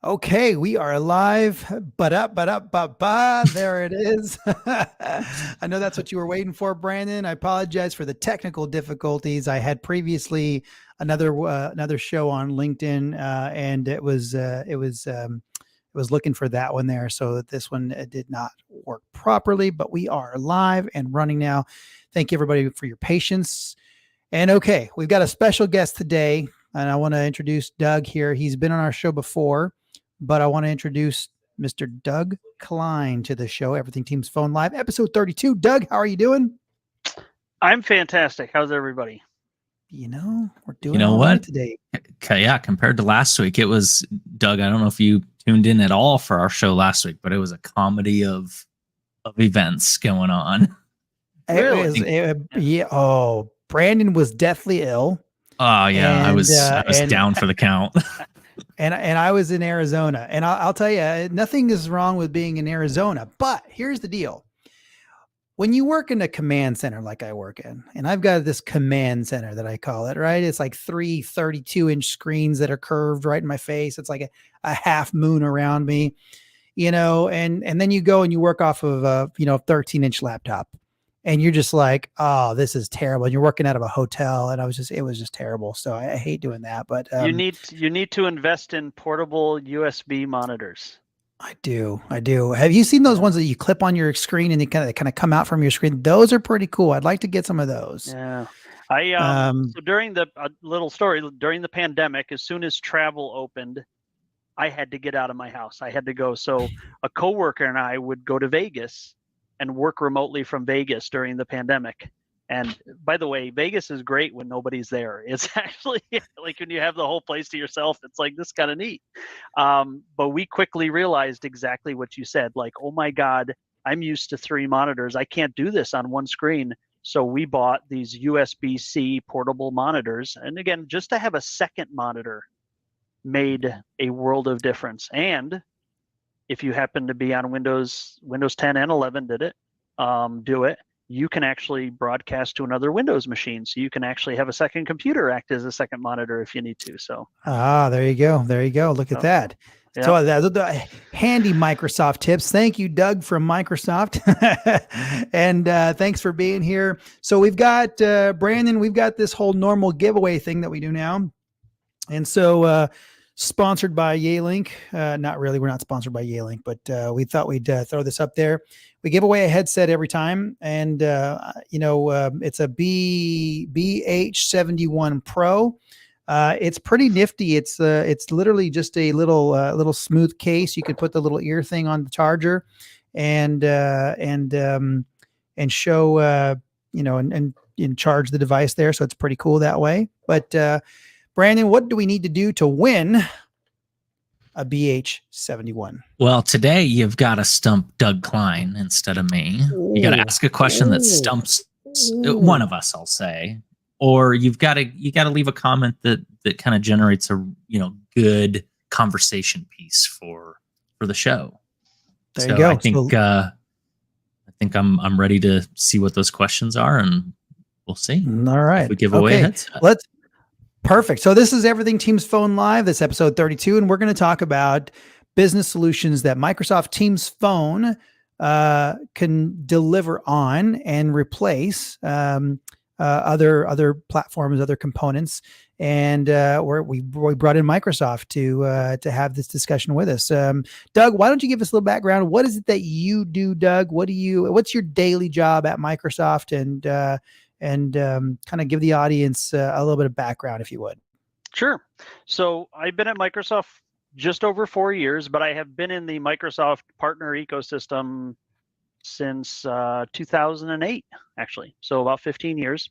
Okay, we are live. But there it is. I know that's what you were waiting for, Brandon. I apologize for the technical difficulties. I had previously another show on LinkedIn, and it was looking for that one there. So this one did not work properly, but we are live and running now. Thank you everybody for your patience. And okay, we've got a special guest today, and I want to introduce Doug here. He's been on our show before, but I want to introduce Mr. Doug Kline to the show, Everything Teams Phone Live, episode 32. Doug, how are you doing? I'm fantastic. How's everybody? We're doing all right today. Yeah, compared to last week, it was, Doug, I don't know if you tuned in at all for our show last week, but it was a comedy of events going on. Yeah. Oh, Brandon was deathly ill. Oh yeah, I was down for the count. and I was in Arizona, and I'll tell you, nothing is wrong with being in Arizona. But here's the deal: when you work in a command center like I work in, and I've got this command center that I call it, right? It's like 3 32-inch screens that are curved right in my face. It's like a half moon around me, and then you go and you work off of a 13-inch laptop. And you're just like, oh, this is terrible. And you're working out of a hotel, and it was just terrible. So I hate doing that. But you need to invest in portable USB monitors. I do. Have you seen those ones that you clip on your screen and they kind of come out from your screen? Those are pretty cool. I'd like to get some of those. Yeah. So during the little story during the pandemic, as soon as travel opened, I had to get out of my house. I had to go. So a coworker and I would go to Vegas and work remotely from Vegas during the pandemic. And by the way, Vegas is great when nobody's there. It's actually like when you have the whole place to yourself, it's like, this kind of neat. But we quickly realized exactly what you said. Like, oh my God, I'm used to 3 monitors. I can't do this on one screen. So we bought these USB-C portable monitors. And again, just to have a second monitor made a world of difference. And if you happen to be on Windows 10 and 11 do it, you can actually broadcast to another Windows machine. So you can actually have a second computer act as a second monitor if you need to. So there you go. Look at that. Yeah. So the handy Microsoft tips. Thank you, Doug from Microsoft. And thanks for being here. So we've got Brandon, we've got this whole normal giveaway thing that we do now. And so sponsored by Yealink. Not really. We're not sponsored by Yealink, but we thought we'd throw this up there. We give away a headset every time, and it's a BH71 Pro. It's pretty nifty. It's literally just a little smooth case. You could put the little ear thing on the charger, and show and charge the device there. So it's pretty cool that way. But Brandon, what do we need to do to win a BH71? Well, today you've got to stump Doug Kline instead of me. You got to ask a question that stumps one of us, I'll say, or you got to leave a comment that kind of generates a good conversation piece for the show. There you go. I think I'm ready to see what those questions are, and we'll see. All right, if we give away it. Perfect. So this is Everything Teams Phone Live. This episode 32, and we're going to talk about business solutions that Microsoft Teams Phone can deliver on and replace other platforms, other components. And we brought in Microsoft to have this discussion with us. Doug, why don't you give us a little background? What is it that you do, Doug? What's your daily job at Microsoft? And kind of give the audience a little bit of background, if you would. Sure. So I've been at Microsoft just over 4 years, but I have been in the Microsoft partner ecosystem since 2008, actually. So about 15 years.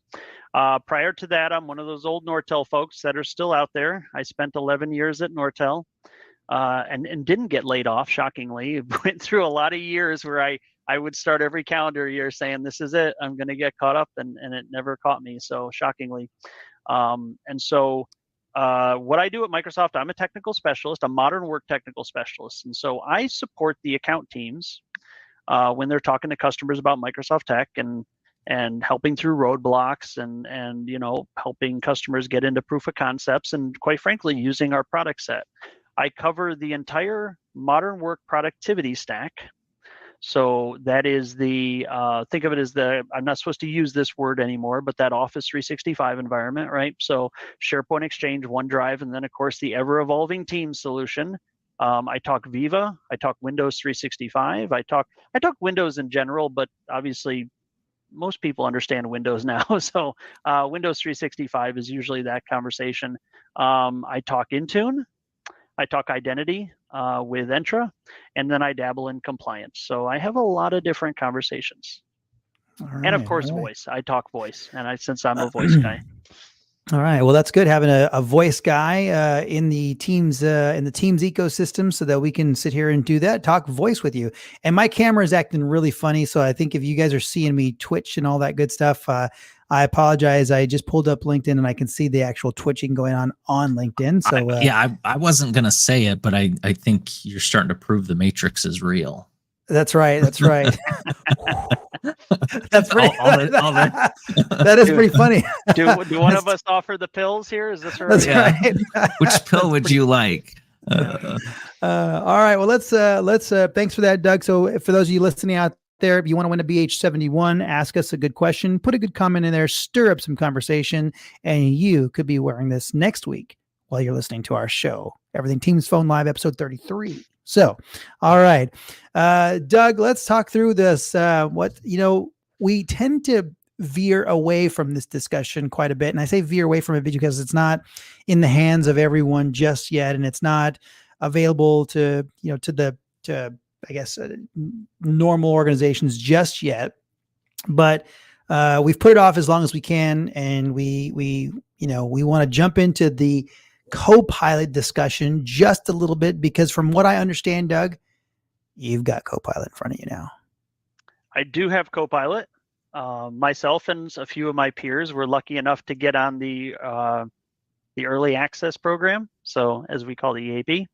Prior to that, I'm one of those old Nortel folks that are still out there. I spent 11 years at Nortel and didn't get laid off, shockingly. Went through a lot of years where I would start every calendar year saying, this is it, I'm going to get caught up, and it never caught me, so shockingly. So what I do at Microsoft, I'm a technical specialist, a modern work technical specialist. And so I support the account teams when they're talking to customers about Microsoft tech and helping through roadblocks and helping customers get into proof of concepts and, quite frankly, using our product set. I cover the entire modern work productivity stack. So that is the, think of it as the, I'm not supposed to use this word anymore, but that Office 365 environment, right? So SharePoint, Exchange, OneDrive, and then of course the ever-evolving Teams solution. I talk Viva, I talk Windows 365, I talk Windows in general, but obviously most people understand Windows now. So Windows 365 is usually that conversation. I talk Intune, I talk identity with Entra, and then I dabble in compliance. So I have a lot of different conversations. Right, and of course, voice. I talk voice, and since I'm a voice guy. All right. Well, that's good having a voice guy in the Teams ecosystem, so that we can sit here and do that, talk voice with you. And my camera is acting really funny, so I think if you guys are seeing me twitch and all that good stuff, I apologize. I just pulled up LinkedIn and I can see the actual twitching going on LinkedIn. So I wasn't gonna say it, but I think you're starting to prove the Matrix is real. That's right. That's right. That's pretty. That is pretty funny. Do one of us offer the pills here? Is this right? That's right. Which pill would you like? All right. Well, let's thanks for that, Doug. So for those of you listening out there, if you want to win a BH71, ask us a good question, put a good comment in there, stir up some conversation, and you could be wearing this next week while you're listening to our show, Everything Teams Phone Live, episode 33. So, all right, Doug, let's talk through this. We tend to veer away from this discussion quite a bit. And I say veer away from it because it's not in the hands of everyone just yet. And it's not available to normal organizations just yet. But we've put it off as long as we can. And we want to jump into the Copilot discussion just a little bit, because from what I understand, Doug, you've got Copilot in front of you now. I do have Copilot. Myself and a few of my peers were lucky enough to get on the early access program, so as we call the EAP.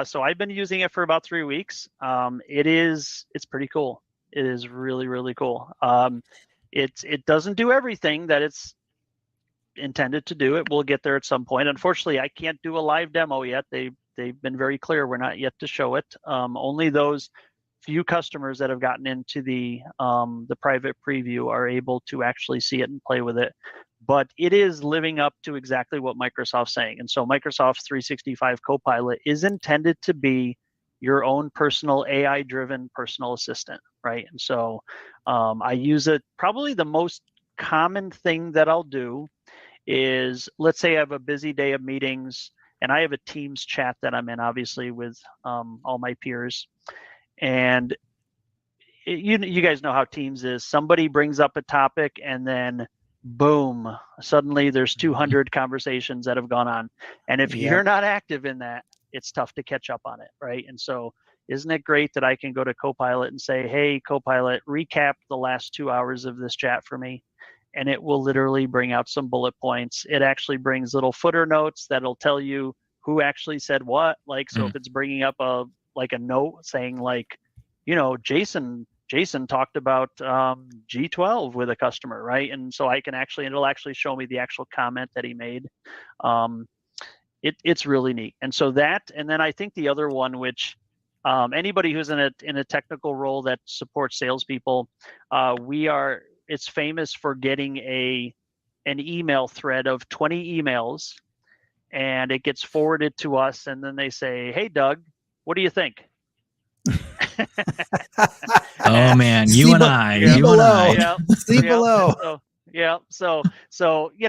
So I've been using it for about 3 weeks. It's pretty cool. It is really, really cool. It doesn't do everything that it's intended to do. It will get there at some point. Unfortunately, I can't do a live demo yet. They've been very clear we're not yet to show it. Only those few customers that have gotten into the private preview are able to actually see it and play with it. But it is living up to exactly what Microsoft's saying. And so Microsoft's 365 Copilot is intended to be your own personal AI-driven personal assistant, right? And so I use it. Probably the most common thing that I'll do is, let's say I have a busy day of meetings and I have a Teams chat that I'm in, obviously, with all my peers. And you guys know how Teams is. Somebody brings up a topic and then boom, suddenly there's 200 conversations that have gone on. And if you're not active in that, it's tough to catch up on it, right? And so isn't it great that I can go to Copilot and say, hey, Copilot, recap the last 2 hours of this chat for me. And it will literally bring out some bullet points. It actually brings little footer notes that'll tell you who actually said what. Like, so if it's bringing up a note saying like, Jason talked about G12 with a customer, right? And so it'll actually show me the actual comment that he made. It's really neat. And so that, and then I think the other one, which anybody who's in a technical role that supports salespeople, it's famous for getting an email thread of 20 emails, and it gets forwarded to us, and then they say, hey, Doug, what do you think? Oh man, See below. So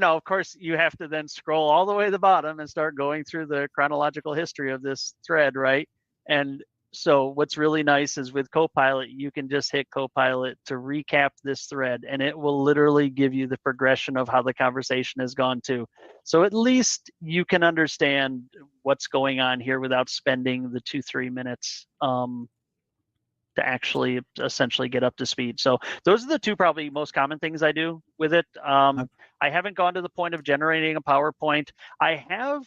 of course you have to then scroll all the way to the bottom and start going through the chronological history of this thread, right? And so what's really nice is with Copilot, you can just hit Copilot to recap this thread, and it will literally give you the progression of how the conversation has gone to. So at least you can understand what's going on here without spending the 2-3 minutes to actually essentially get up to speed. So those are the two probably most common things I do with it. I haven't gone to the point of generating a PowerPoint. I have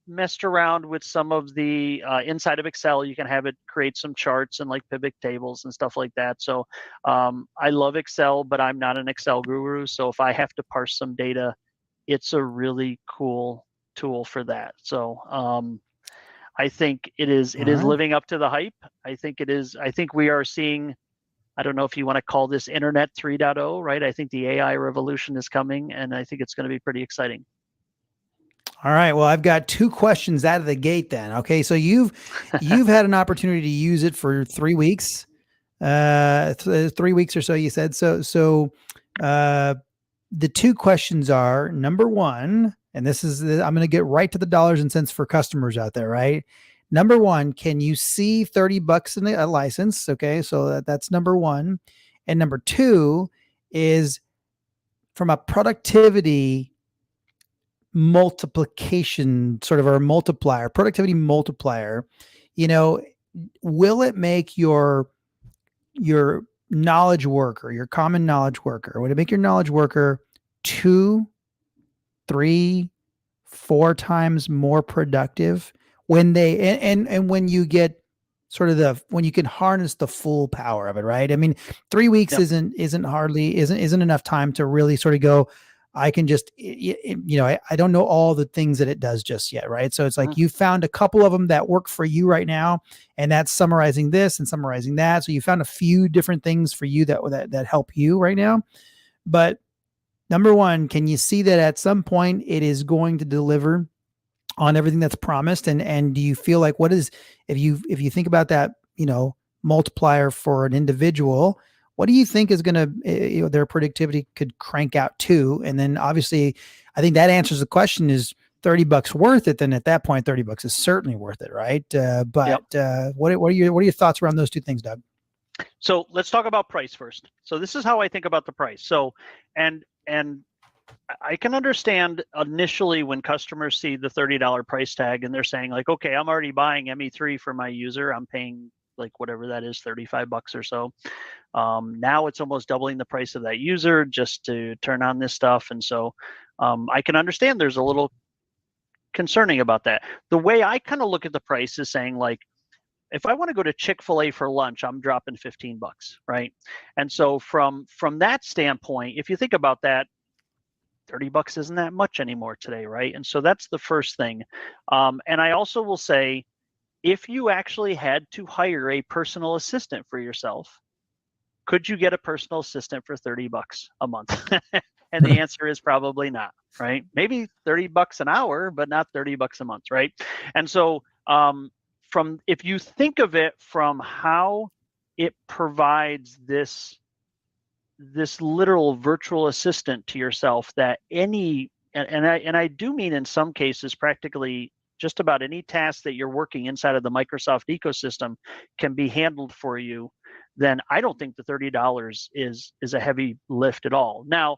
messed around with some of the inside of Excel. You can have it create some charts and like pivot tables and stuff like that. So I love Excel, but I'm not an Excel guru. So if I have to parse some data, it's a really cool tool for that. So I think it is living up to the hype. I think we are seeing, I don't know if you want to call this Internet 3.0, right? I think the AI revolution is coming, and I think it's going to be pretty exciting. All right. Well, I've got 2 questions out of the gate then. Okay. So you've had an opportunity to use it for 3 weeks. 3 weeks or so, you said. So the 2 questions are, number 1, and I'm going to get right to the dollars and cents for customers out there, right? Number 1, can you see $30 in a license? Okay. So that's number 1. And number 2 is, from a productivity multiplication, sort of, our multiplier, productivity multiplier, will it make your knowledge worker, your common knowledge worker, would it make your knowledge worker 2, 3, 4 times more productive when they, and when you get sort of when you can harness the full power of it, right? I mean, 3 weeks isn't enough time to really sort of go, I can just, I don't know all the things that it does just yet, right? So it's like you found a couple of them that work for you right now, and that's summarizing this and summarizing that. So you found a few different things for you that help you right now. But number 1, can you see that at some point it is going to deliver on everything that's promised? And do you feel like, if you think about that, multiplier for an individual, what do you think is going to, their productivity could crank out to? And then obviously, I think that answers the question, is $30 worth it? Then at that point, $30 is certainly worth it, right? What are your thoughts around those 2 things, Doug? So let's talk about price first. So this is how I think about the price. So, and I can understand initially when customers see the $30 price tag and they're saying like, okay, I'm already buying ME3 for my user. I'm paying like whatever that is, $35 or so. Now it's almost doubling the price of that user just to turn on this stuff. And so I can understand there's a little concerning about that. The way I kind of look at the price is saying, like, if I want to go to Chick-fil-A for lunch, I'm dropping $15, right? And so from that standpoint, if you think about that, $30 isn't that much anymore today, right? And so that's the first thing. And I also will say, if you actually had to hire a personal assistant for yourself, could you get a personal assistant for $30 a month? And the answer is probably not, right? Maybe $30 an hour, but not $30 a month, right? And so if you think of it from how it provides this literal virtual assistant to yourself, that and I do mean in some cases practically just about any task that you're working inside of the Microsoft ecosystem can be handled for you, then I don't think the $30 is a heavy lift at all. Now,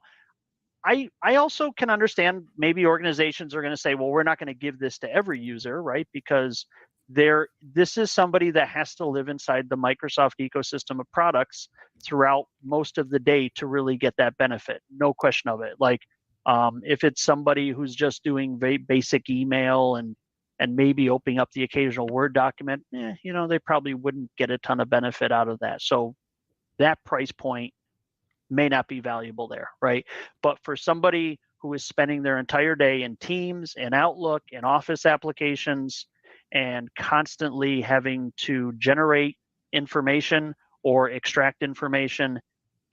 I also can understand maybe organizations are going to say, well, we're not going to give this to every user, right? Because this is somebody that has to live inside the Microsoft ecosystem of products throughout most of the day to really get that benefit. No question of it. Like if it's somebody who's just doing very basic email and maybe opening up the occasional Word document, they probably wouldn't get a ton of benefit out of that. So that price point may not be valuable there, right? But for somebody who is spending their entire day in Teams and Outlook and Office applications and constantly having to generate information or extract information,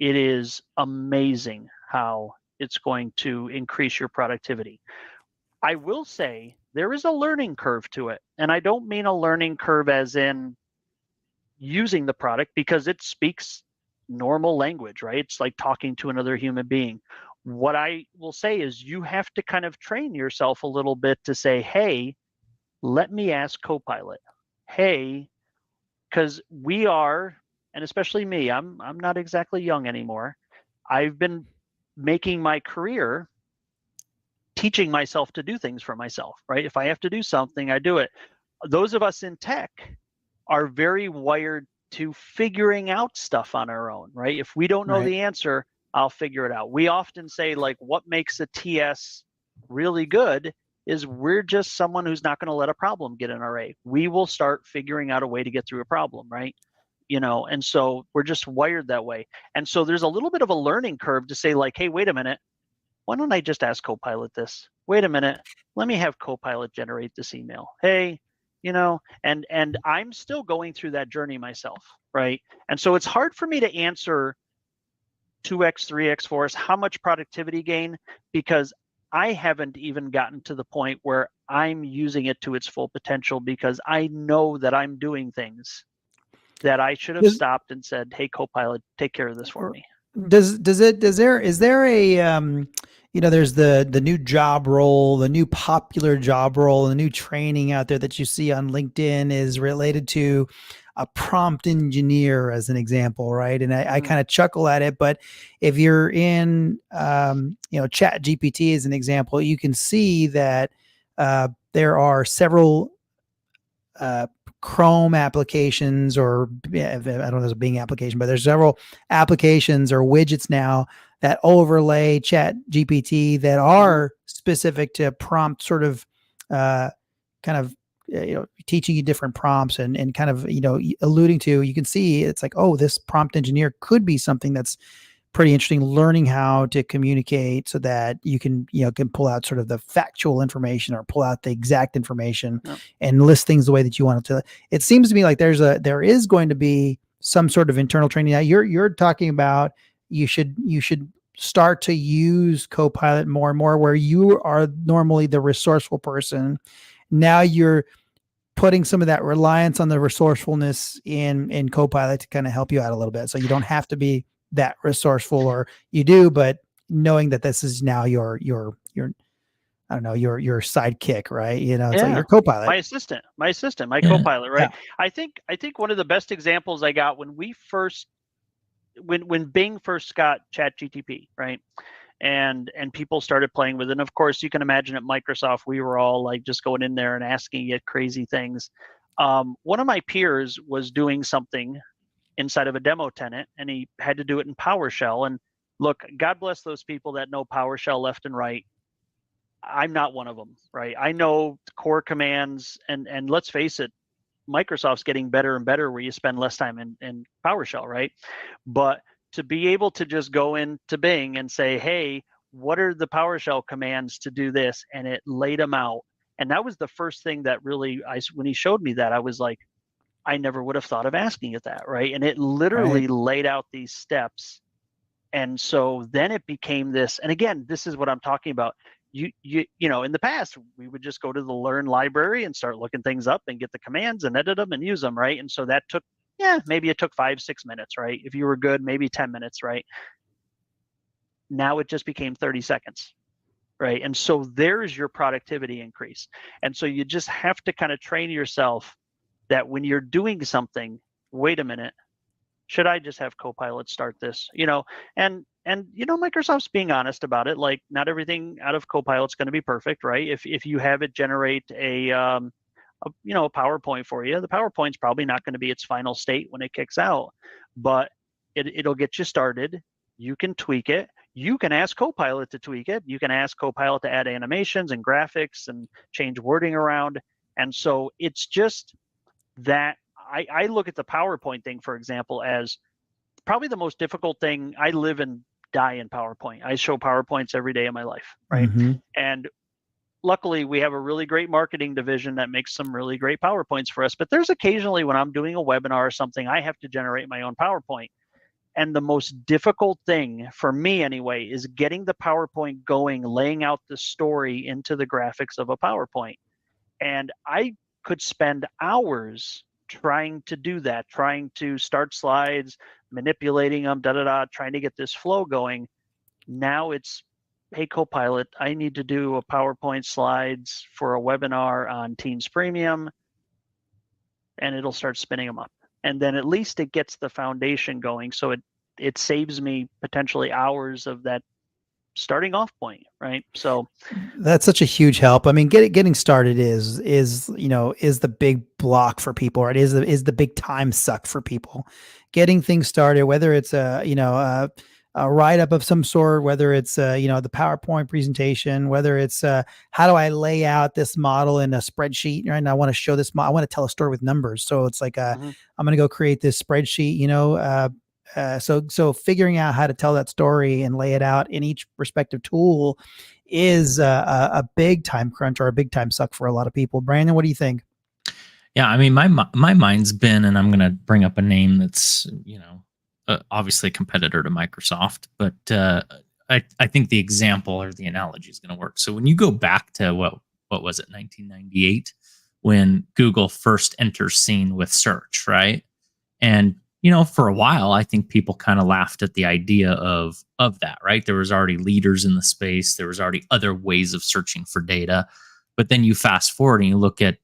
it is amazing how it's going to increase your productivity. I will say there is a learning curve to it. And I don't mean a learning curve as in using the product, because it speaks normal language, right? It's like talking to another human being. What I will say is you have to kind of train yourself a little bit to say, hey, let me ask Copilot. Hey, because we are, and especially me, I'm not exactly young anymore. I've been making my career teaching myself to do things for myself, right? If I have to do something, I do it. Those of us in tech are very wired to figuring out stuff on our own, right? If we don't know the answer, I'll figure it out. We often say, like, what makes a TS really good is we're just someone who's not going to let a problem get in our way. We will start figuring out a way to get through a problem, right? And so we're just wired that way. And so there's a little bit of a learning curve to say, like, hey, wait a minute, why don't I just ask Copilot this? Wait a minute, let me have Copilot generate this email. Hey, and I'm still going through that journey myself, right? And so it's hard for me to answer 2x, 3x, 4x, how much productivity gain, because I haven't even gotten to the point where I'm using it to its full potential, because I know that I'm doing things that I should have stopped and said, hey, Copilot, take care of this for me. Is there a, there's the new job role, the new popular job role, the new training out there that you see on LinkedIn is related to a prompt engineer, as an example, right? And I kind of chuckle at it, but if you're in, Chat GPT as an example, you can see that there are several Chrome applications, or I don't know if it's a Bing application, but there's several applications or widgets now that overlay Chat GPT that are specific to prompt sort of teaching you different prompts and kind of, alluding to, you can see it's like, oh, this prompt engineer could be something that's pretty interesting, learning how to communicate so that you can pull out sort of the factual information or pull out the exact information and list things the way that you want it to. It seems to me like there is going to be some sort of internal training. Now you're talking about you should start to use Copilot more and more, where you are normally the resourceful person. Now you're putting some of that reliance on the resourcefulness in Copilot to kind of help you out a little bit. So you don't have to be that resourceful, or you do, but knowing that this is now your I don't know, your sidekick, right? It's like your Copilot, my assistant, my Copilot, right? Yeah. I think one of the best examples I got when Bing first got ChatGPT, right? And people started playing with it. And of course, you can imagine at Microsoft, we were all like just going in there and asking it crazy things. One of my peers was doing something inside of a demo tenant, and he had to do it in PowerShell. And look, God bless those people that know PowerShell left and right. I'm not one of them, right? I know core commands, and let's face it, Microsoft's getting better and better where you spend less time in PowerShell, right? But to be able to just go into Bing and say, hey, what are the PowerShell commands to do this? And it laid them out. And that was the first thing that really, when he showed me that, I was like, I never would have thought of asking it that, right? And it literally laid out these steps. And so then it became this, and again, this is what I'm talking about. You in the past, we would just go to the Learn library and start looking things up and get the commands and edit them and use them, right? And so that took, maybe it took 5-6 minutes, right? If you were good, maybe 10 minutes, right? Now it just became 30 seconds, right? And so there's your productivity increase. And so you just have to kind of train yourself that when you're doing something, wait a minute, should I just have Copilot start this? And Microsoft's being honest about it. Like, not everything out of Copilot's going to be perfect, right? If you have it generate a PowerPoint for you, the PowerPoint's probably not going to be its final state when it kicks out, but it'll get you started. You can tweak it. You can ask Copilot to tweak it. You can ask Copilot to add animations and graphics and change wording around. And so it's just that I look at the PowerPoint thing, for example, as probably the most difficult thing. I live and die in PowerPoint. I show PowerPoints every day of my life, right? And luckily, we have a really great marketing division that makes some really great PowerPoints for us. But there's occasionally when I'm doing a webinar or something, I have to generate my own PowerPoint. And the most difficult thing for me anyway is getting the PowerPoint going, laying out the story into the graphics of a PowerPoint. And I could spend hours trying to do that, trying to start slides, manipulating them, trying to get this flow going. Now it's, hey, Copilot, I need to do a PowerPoint slides for a webinar on Teams Premium, and it'll start spinning them up. And then at least it gets the foundation going. So it saves me potentially hours of that starting off point, right? So that's such a huge help. I mean, getting started is the big block for people, right? Is the big time suck for people. Getting things started, whether it's a write up of some sort, whether it's the PowerPoint presentation, whether it's how do I lay out this model in a spreadsheet, right? And I want to show this. I want to tell a story with numbers, so it's like I'm going to go create this spreadsheet, so figuring out how to tell that story and lay it out in each respective tool is a big time crunch or a big time suck for a lot of people. Brandon, what do you think? Yeah, I mean, my mind's been, and I'm going to bring up a name that's, obviously a competitor to Microsoft, but I think the example or the analogy is going to work. So when you go back to what was it, 1998, when Google first enters scene with search, right? And for a while, I think people kind of laughed at the idea of that, right? There was already leaders in the space. There was already other ways of searching for data. But then you fast forward and you look at,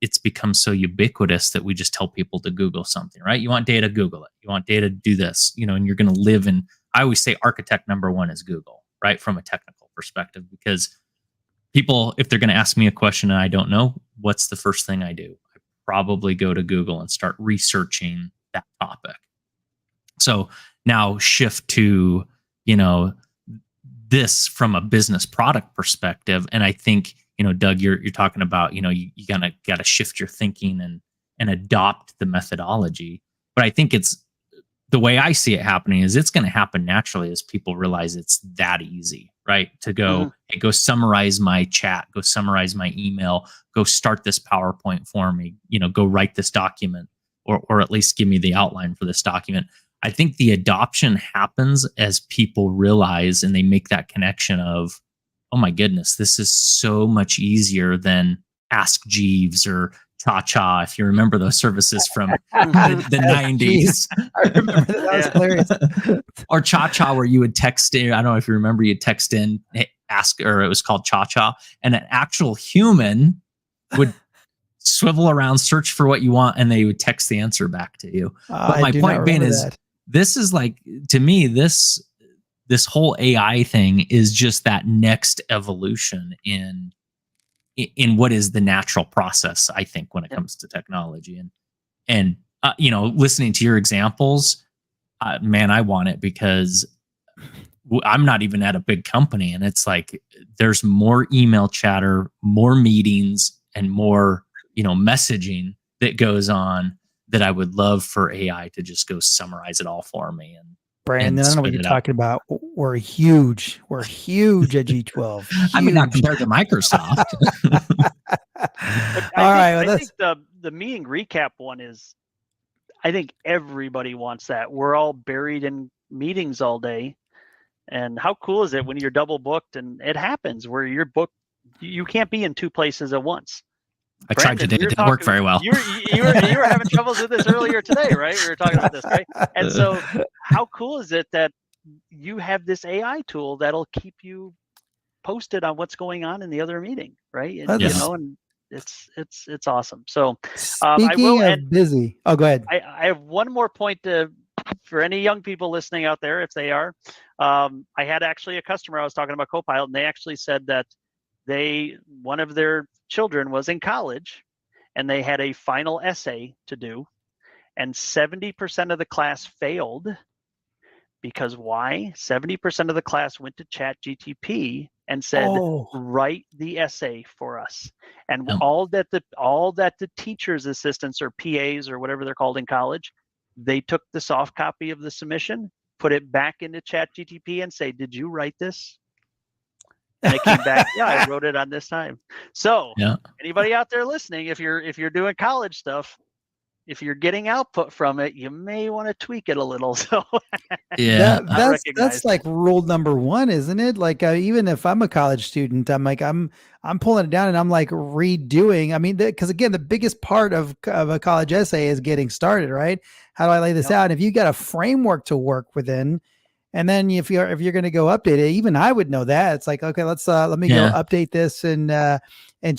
it's become so ubiquitous that we just tell people to Google something, right? You want data, Google it. You want data, do this, and you're going to live in, I always say architect number one is Google, right? From a technical perspective, because people, if they're going to ask me a question and I don't know, what's the first thing I do? I probably go to Google and start researching that topic. So now shift to, this from a business product perspective. And I think, Doug, you're talking about, you gotta shift your thinking and adopt the methodology. But I think it's the way I see it happening is it's going to happen naturally as people realize it's that easy, right? To go, hey, go summarize my chat, go summarize my email, go start this PowerPoint for me, go write this document, or at least give me the outline for this document. I think the adoption happens as people realize and they make that connection of, oh my goodness, this is so much easier than Ask Jeeves or Cha-Cha, if you remember those services from the 90s. I remember that was hilarious. Or Cha-Cha, where you would text in, I don't know if you remember, you'd text in, hey, ask, or it was called Cha-Cha, and an actual human would swivel around, search for what you want, and they would text the answer back to you. But my point being is, this is like, to me, this whole AI thing is just that next evolution in what is the natural process, I think, when it comes to technology. And listening to your examples, man, I want it, because I'm not even at a big company, and it's like there's more email chatter, more meetings, and more messaging that goes on that I would love for AI to just go summarize it all for me. And Brandon, I don't know what you're talking about. We're huge. We're huge at G12. Huge. I mean, not compared to Microsoft. I think the meeting recap one is, I think everybody wants that. We're all buried in meetings all day. And how cool is it when you're double booked and it happens where you're booked, you can't be in two places at once. I tried today. It didn't work very well. You were having troubles with this earlier today, right? We were talking about this, right? And so how cool is it that you have this AI tool that'll keep you posted on what's going on in the other meeting, right? And, and it's awesome. So speaking of busy, go ahead. I have one more point for any young people listening out there, if they are. I had actually a customer I was talking about Copilot, and they actually said that one of their children was in college and they had a final essay to do, and 70% of the class failed. Because why? 70% of the class went to ChatGPT and said, write the essay for us. And all that the teachers' assistants or PAs or whatever they're called in college, they took the soft copy of the submission, put it back into ChatGPT and say, did you write this? And it came back, yeah, I wrote it on this time. So anybody out there listening, if you're doing college stuff, if you're getting output from it, you may want to tweak it a little. So that's like rule number one, isn't it? Like even if I'm a college student, I'm like I'm pulling it down and I'm like redoing. I mean, because again, the biggest part of a college essay is getting started, right? How do I lay this out? And if you got a framework to work within, and then if you're going to go update it, even I would know that. It's like, okay, let me go update this and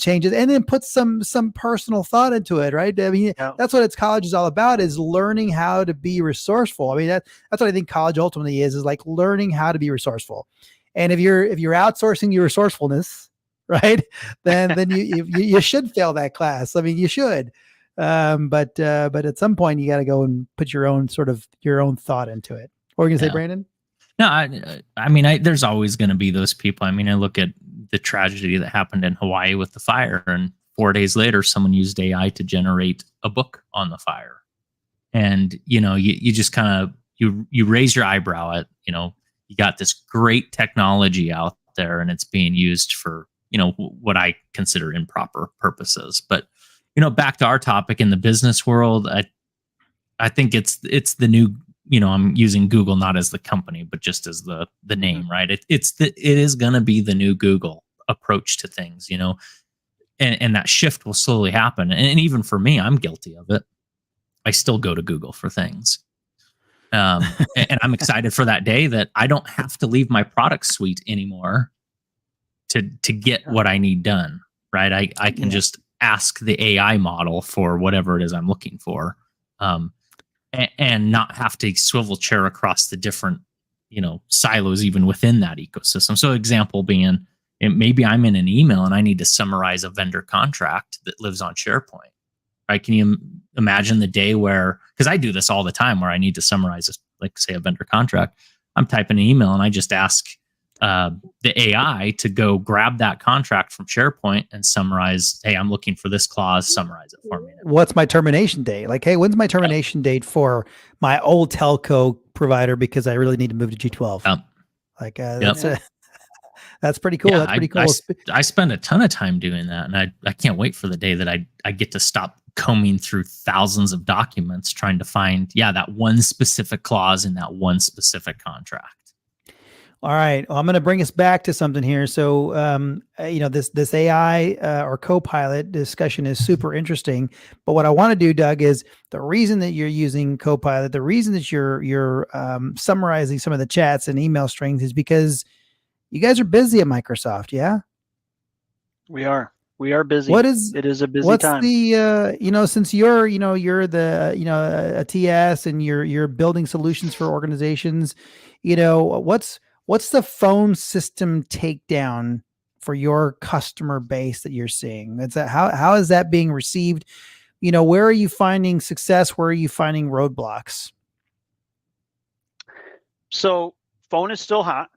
change it, and then put some personal thought into it, right? I mean, that's what college is all about, is learning how to be resourceful. I mean, that's what I think college ultimately is like learning how to be resourceful. And if you're outsourcing your resourcefulness, right, then you should fail that class. I mean, you should. But at some point you got to go and put your own thought into it. What were you gonna say, Brandon? No, I mean, there's always going to be those people. I mean, I look at the tragedy that happened in Hawaii with the fire, and 4 days later, someone used AI to generate a book on the fire. And, you just kind of, you raise your eyebrow at, you got this great technology out there and it's being used for, what I consider improper purposes. But, back to our topic in the business world, I think it's the new, I'm using Google not as the company, but just as the name, right? It is going to be the new Google approach to things, and that shift will slowly happen. And even for me, I'm guilty of it. I still go to Google for things. And I'm excited for that day that I don't have to leave my product suite anymore to get what I need done, right? I can just ask the AI model for whatever it is I'm looking for, and not have to swivel chair across the different, silos even within that ecosystem. So example being, maybe I'm in an email and I need to summarize a vendor contract that lives on SharePoint. Right? Can you imagine the day where, because I do this all the time, where I need to summarize, like say a vendor contract, I'm typing an email and I just ask the AI to go grab that contract from SharePoint and summarize, hey, I'm looking for this clause, summarize it for me. What's my termination date? Like, hey, when's my termination date for my old telco provider because I really need to move to G12? That's pretty cool. That's pretty cool. I spend a ton of time doing that, and I can't wait for the day that I get to stop combing through thousands of documents trying to find that one specific clause in that one specific contract. All right. Well, I'm going to bring us back to something here. So, this AI or Copilot discussion is super interesting. But what I want to do, Doug, is the reason that you're using Copilot, the reason that you're summarizing some of the chats and email strings is because you guys are busy at Microsoft. Yeah, we are. We are busy. It is a busy time. What's the, since you're the, a TS and you're building solutions for organizations, what's the phone system takedown for your customer base that you're seeing? How is that being received? Where are you finding success? Where are you finding roadblocks? So phone is still hot.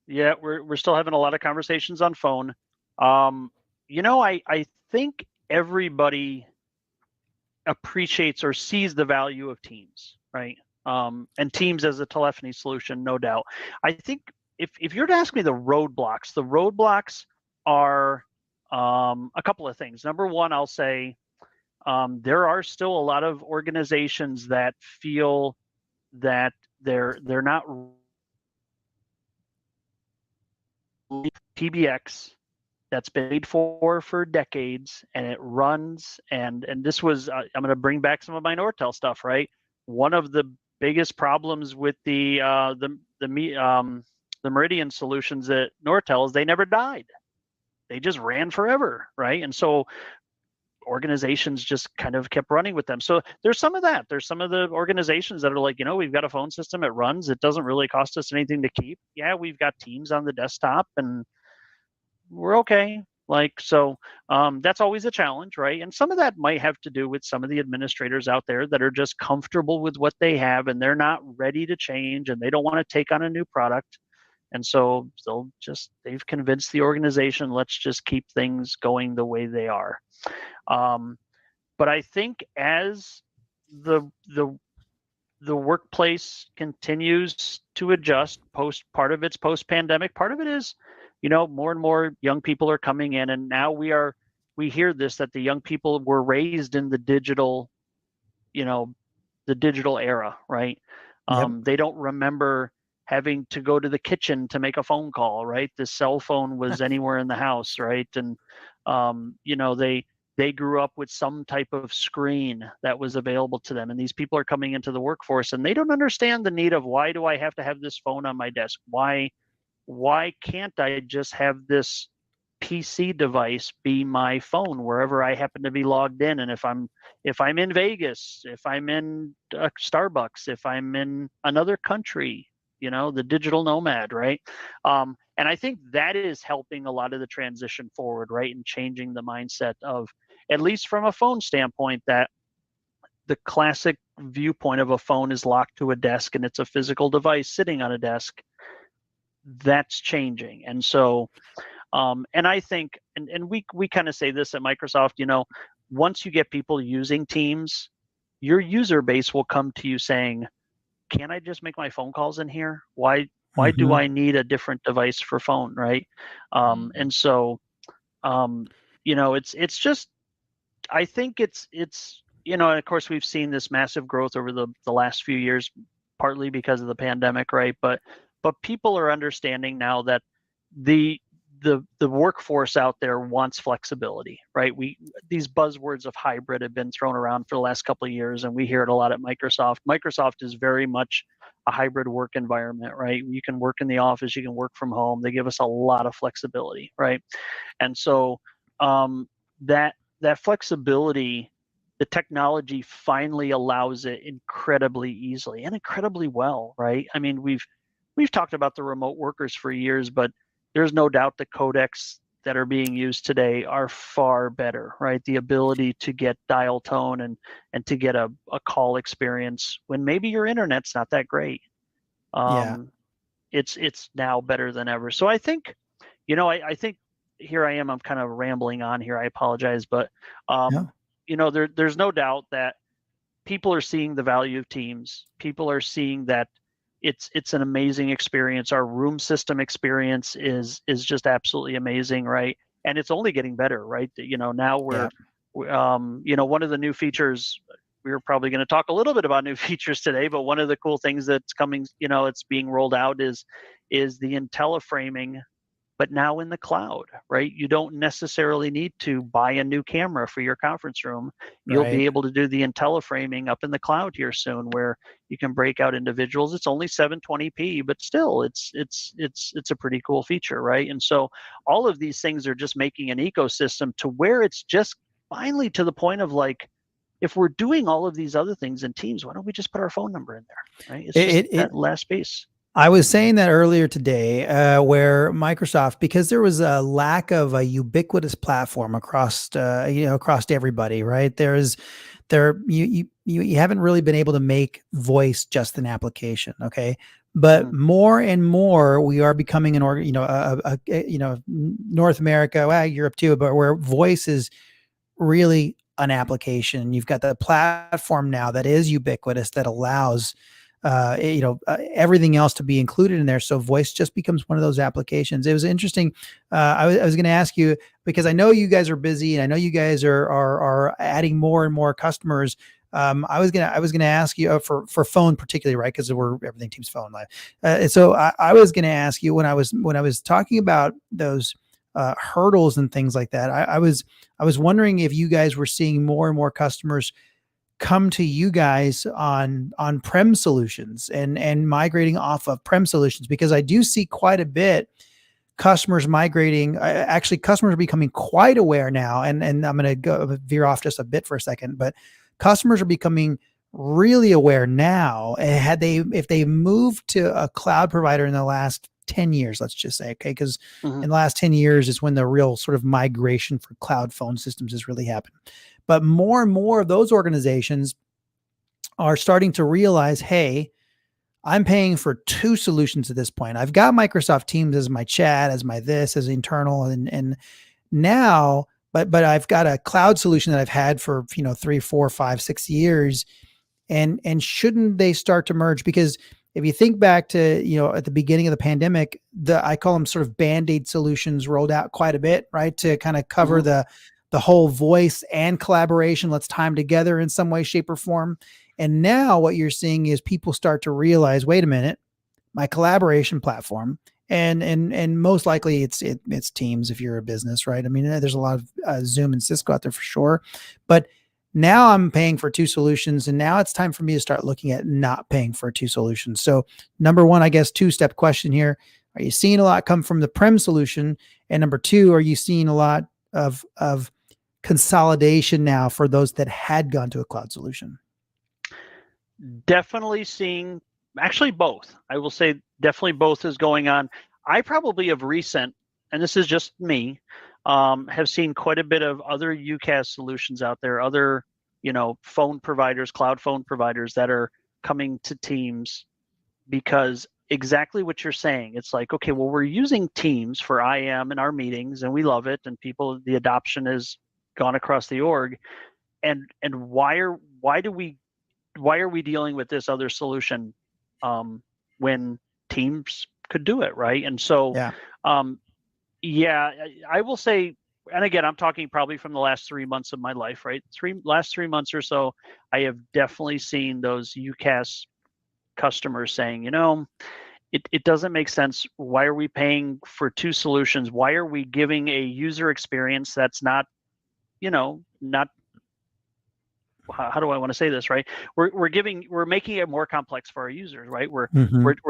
Yeah, we're still having a lot of conversations on phone. I think everybody appreciates or sees the value of Teams, right? And Teams as a telephony solution, no doubt. I think if you're to ask me the roadblocks are a couple of things. Number one, I'll say there are still a lot of organizations that feel that they're not PBX that's been paid for decades, and it runs. And this was I'm going to bring back some of my Nortel stuff, right? One of the biggest problems with the Meridian solutions at Nortel is they never died. They just ran forever, right? And so organizations just kind of kept running with them. So there's some of that. There's some of the organizations that are like, we've got a phone system, it runs, it doesn't really cost us anything to keep. Yeah, we've got Teams on the desktop and we're okay. That's always a challenge, right? And some of that might have to do with some of the administrators out there that are just comfortable with what they have and they're not ready to change and they don't want to take on a new product. And so they've convinced the organization, let's just keep things going the way they are. But I think as the workplace continues to adjust part of it's post-pandemic, part of it is, more and more young people are coming in, and now we hear this, that the young people were raised in the digital era, right? Yep. They don't remember having to go to the kitchen to make a phone call, right? The cell phone was anywhere in the house, right? And they grew up with some type of screen that was available to them. And these people are coming into the workforce and they don't understand the need of, why do I have to have this phone on my desk? Why can't I just have this PC device be my phone wherever I happen to be logged in? And if I'm in Vegas, if I'm in Starbucks, if I'm in another country, the digital nomad, right? And I think that is helping a lot of the transition forward, right? And changing the mindset of, at least from a phone standpoint, that the classic viewpoint of a phone is locked to a desk and it's a physical device sitting on a desk. That's changing. And so, and I think, and we kind of say this at Microsoft, once you get people using Teams, your user base will come to you saying, can I just make my phone calls in here? Why do I need a different device for phone, right? And so, it's just, I think it's and of course we've seen this massive growth over the last few years, partly because of the pandemic, right? But people are understanding now that the workforce out there wants flexibility, right? These buzzwords of hybrid have been thrown around for the last couple of years, and we hear it a lot at Microsoft. Microsoft is very much a hybrid work environment, right? You can work in the office, you can work from home. They give us a lot of flexibility, right? And so that flexibility, the technology finally allows it incredibly easily and incredibly well, right? I mean, we've talked about the remote workers for years, but there's no doubt the codecs that are being used today are far better, right? The ability to get dial tone and to get a call experience when maybe your internet's not that great. It's now better than ever. So I think, I think here I am, I'm kind of rambling on here. I apologize, but there's no doubt that people are seeing the value of Teams. People are seeing that it's an amazing experience. Our room system experience is just absolutely amazing, right? And it's only getting better, right? Now we're, one of the new features, we're probably going to talk a little bit about new features today, but one of the cool things that's coming, it's being rolled out is the IntelliFraming, but now in the cloud, right? You don't necessarily need to buy a new camera for your conference room. You'll be able to do the IntelliFraming up in the cloud here soon, where you can break out individuals. It's only 720p, but still, it's a pretty cool feature, right? And so all of these things are just making an ecosystem to where it's just finally to the point of like, if we're doing all of these other things in Teams, why don't we just put our phone number in there, right? It's just that last piece. I was saying that earlier today, where Microsoft, because there was a lack of a ubiquitous platform across everybody, right? You haven't really been able to make voice just an application, okay? But more and more, we are becoming North America, well, Europe too, but where voice is really an application. You've got the platform now that is ubiquitous that allows everything else to be included in there. So voice just becomes one of those applications. It was interesting. I was going to ask you, because I know you guys are busy and I know you guys are adding more and more customers. I was gonna ask you for phone particularly, right? Because everything Teams Phone Live. So I was gonna ask you when I was talking about those hurdles and things like that. I was wondering if you guys were seeing more and more customers come to you guys on prem solutions and migrating off of prem solutions, because I do see quite a bit customers migrating. Actually, customers are becoming quite aware now, and I'm going to go veer off just a bit for a second, but customers are becoming really aware now. If they moved to a cloud provider in the last 10 years, let's just say, okay, because in the last 10 years is when the real sort of migration for cloud phone systems has really happened. But more and more of those organizations are starting to realize, hey, I'm paying for two solutions at this point. I've got Microsoft Teams as my chat, as my this, as internal, and now, but I've got a cloud solution that I've had for 3, 4, 5, 6 years, and shouldn't they start to merge? Because if you think back to at the beginning of the pandemic, I call them sort of Band-Aid solutions rolled out quite a bit, right, to kind of cover the whole voice and collaboration. Let's tie them together in some way, shape, or form. And now what you're seeing is people start to realize, wait a minute, my collaboration platform, and most likely it's Teams if you're a business, right? I mean, there's a lot of Zoom and Cisco out there for sure, but now I'm paying for two solutions, and now it's time for me to start looking at not paying for two solutions. So number one, I guess, two-step question here: are you seeing a lot come from the prem solution? And number two, are you seeing a lot of consolidation now for those that had gone to a cloud solution? Definitely seeing, actually both. I will say definitely both is going on. I probably have recent, and this is just me, have seen quite a bit of other UCaaS solutions out there, other phone providers, cloud phone providers that are coming to Teams, because exactly what you're saying. It's like, okay, well, we're using Teams for IM in our meetings and we love it, and the adoption has gone across the org, and why are we dealing with this other solution when Teams could do it, right? And so I will say and again, I'm talking probably from the last 3 months of my life, right? Last 3 months or so, I have definitely seen those UCaaS customers saying, it doesn't make sense. Why are we paying for two solutions? Why are we giving a user experience that's not, not, how do I want to say this, right? We're making it more complex for our users, right? We're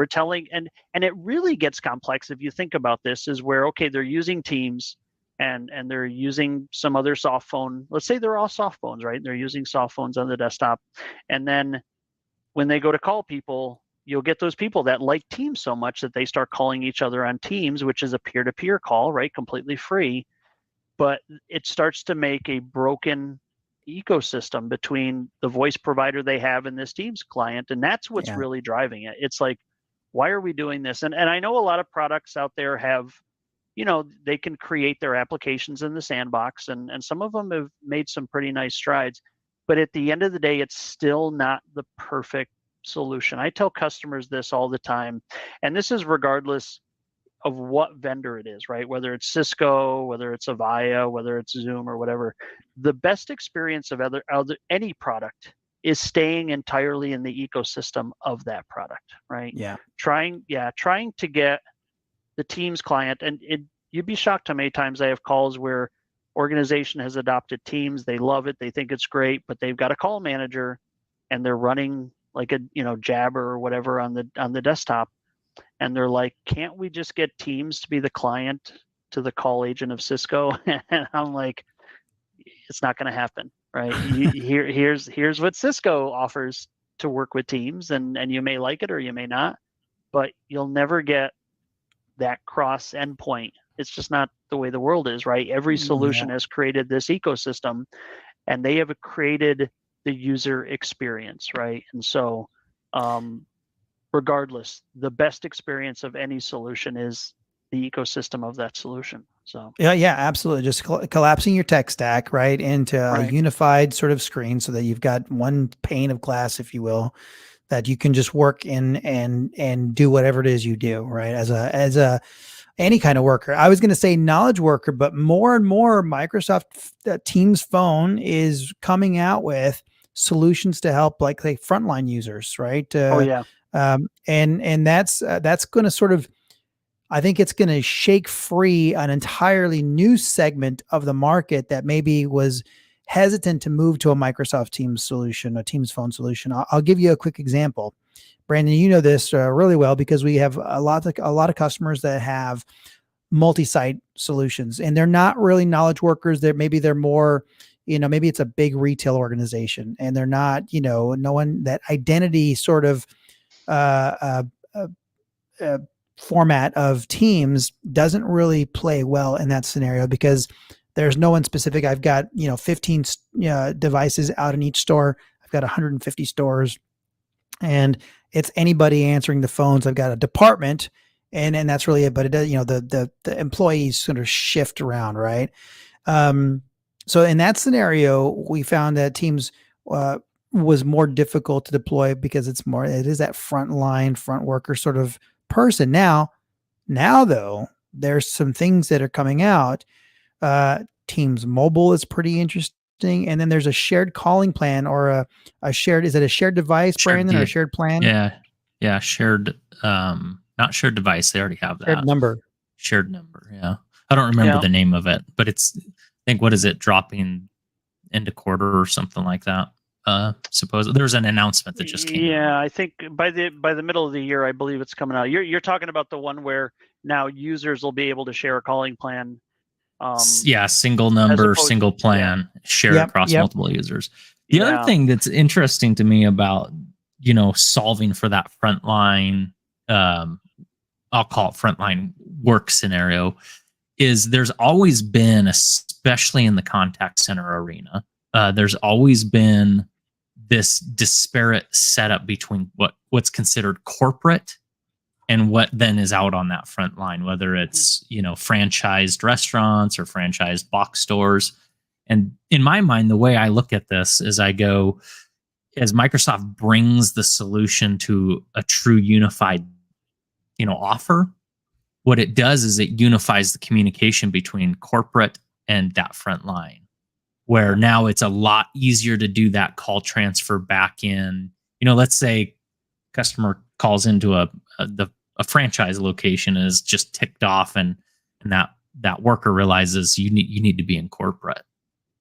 telling, and it really gets complex if you think about this, is where, okay, they're using Teams and they're using some other soft phone. Let's say they're all soft phones, right? They're using soft phones on the desktop. And then when they go to call people, you'll get those people that like Teams so much that they start calling each other on Teams, which is a peer-to-peer call, right? Completely free. But it starts to make a broken ecosystem between the voice provider they have and this Teams client. And that's what's really driving it. It's like, why are we doing this? And I know a lot of products out there have, they can create their applications in the sandbox, and some of them have made some pretty nice strides. But at the end of the day, it's still not the perfect solution. I tell customers this all the time, and this is regardless of what vendor it is, right? Whether it's Cisco, whether it's Avaya, whether it's Zoom or whatever, the best experience of any product is staying entirely in the ecosystem of that product, right? Yeah. Trying to get the Teams client, and you'd be shocked how many times I have calls where organization has adopted Teams, they love it, they think it's great, but they've got a call manager and they're running like a Jabber or whatever on the desktop, and they're like, can't we just get Teams to be the client to the call agent of Cisco? And I'm like, it's not going to happen, right? Here's what Cisco offers to work with Teams, and you may like it or you may not, but you'll never get that cross endpoint. It's just not the way the world is, right? Every solution has created this ecosystem, and they have created the user experience, right? And so regardless, the best experience of any solution is the ecosystem of that solution. So yeah, absolutely. Just collapsing your tech stack right into a unified sort of screen, so that you've got one pane of glass, if you will, that you can just work in and do whatever it is you do, right? As a any kind of worker. I was going to say knowledge worker, but more and more Microsoft Teams Phone is coming out with solutions to help like frontline users, right? And that's going to sort of, I think it's going to shake free an entirely new segment of the market that maybe was hesitant to move to a Microsoft Teams solution, a Teams Phone solution. I'll give you a quick example. Brandon, you know this really well because we have a lot of customers that have multi-site solutions, and they're not really knowledge workers. They're more, maybe it's a big retail organization, and they're not, knowing that identity sort of format of Teams doesn't really play well in that scenario because there's no one specific. I've got 15 devices out in each store. I've got 150 stores, and it's anybody answering the phones. I've got a department, and that's really it. But it does, the employees sort of shift around, right? So in that scenario, we found that Teams was more difficult to deploy because it is that front worker sort of person. Now though, there's some things that are coming out. Teams Mobile is pretty interesting. And then there's a shared calling plan or a shared, is it a shared device, Brandon, or a shared plan? Yeah. Shared, not shared device. They already have that. Shared number. Yeah. I don't remember the name of it, but it's, I think, what is it, dropping into quarter or something like that? Suppose there's an announcement that just came out. I think by the middle of the year, I believe it's coming out. You're talking about the one where now users will be able to share a calling plan. Single number, single plan, shared across multiple users. The other thing that's interesting to me about, solving for that frontline, I'll call it frontline work scenario, is there's always been, especially in the contact center arena, there's always been this disparate setup between what's considered corporate and what then is out on that front line, whether it's, franchised restaurants or franchised box stores. And in my mind, the way I look at this is I go, as Microsoft brings the solution to a true unified, offer, what it does is it unifies the communication between corporate and that front line, where now it's a lot easier to do that call transfer back in. Let's say customer calls into a franchise location and is just ticked off, and that worker realizes you need to be in corporate.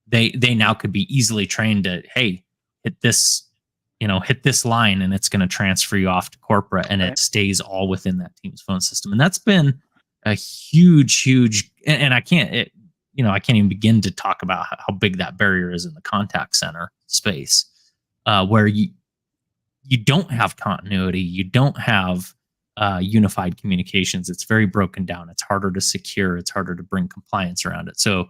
They now could be easily trained to, hey, hit this line, and it's going to transfer you off to corporate, and it stays all within that Teams phone system. And that's been a huge, and I can't even begin to talk about how big that barrier is in the contact center space, where you don't have continuity, you don't have unified communications. It's very broken down. It's harder to secure. It's harder to bring compliance around it. So,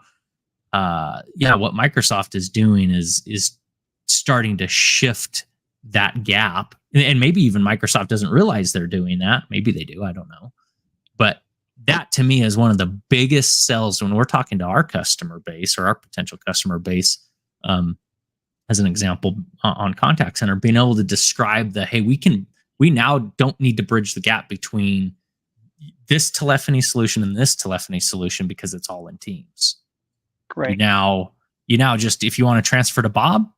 what Microsoft is doing is starting to shift that gap, and maybe even Microsoft doesn't realize they're doing that. Maybe they do. I don't know. But that to me is one of the biggest sells when we're talking to our customer base or our potential customer base. As an example, on contact center, being able to describe hey, we now don't need to bridge the gap between this telephony solution and this telephony solution because it's all in Teams. Great. You now just, if you want to transfer to Bob,